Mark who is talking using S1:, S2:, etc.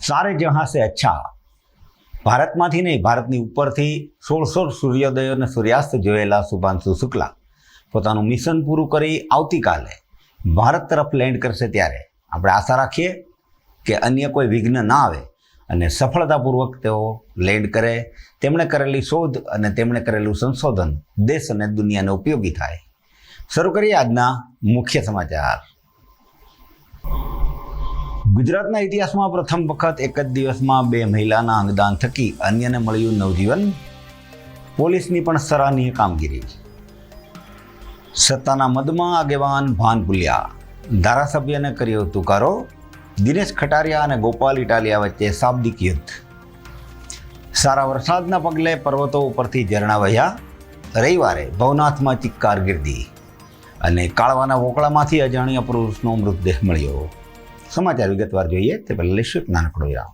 S1: સારે જહાં સે અચ્છા. ભારતમાંથી નહીં, ભારતની ઉપરથી 1600 સૂર્યોદય અને સૂર્યાસ્ત જોયેલા શુભાંશુ શુક્લા પોતાનું મિશન પૂરું કરી આવતીકાલે ભારત તરફ લેન્ડ કરશે. ત્યારે આપણે આશા રાખીએ કે અન્ય કોઈ વિઘ્ન ના આવે અને સફળતાપૂર્વક તેઓ લેન્ડ કરે. તેમણે કરેલી શોધ અને તેમણે કરેલું સંશોધન દેશ અને દુનિયાને ઉપયોગી થાય. શરૂ કરીએ આજના મુખ્ય સમાચાર. ગુજરાતના ઇતિહાસમાં પ્રથમ વખત એક જ દિવસમાં 2 મહિલાના અંગદાન થકી અન્યને મળ્યું નવજીવન. પોલીસની પણ સરાહનીય કામગીરી. સત્તાના મદમાં આગેવાન ભાન ભૂલ્યા. ધારાસભ્યને કર્યો તુકારો. દિનેશ ખટારિયા અને ગોપાલ ઇટાલિયા વચ્ચે શાબ્દિક યુદ્ધ. સારા વરસાદના પગલે પર્વતો ઉપરથી ઝરણા વહ્યા. રવિવારે ભવનાથમાં ચિક્કારગીર્દી અને કાળવાના વોકળામાંથી અજાણ્યા પુરુષનો મૃતદેહ મળ્યો. સમાચાર વિગતવાર જોઈએ તે પહેલાં લઈશું એક નાનકડો વિરામ.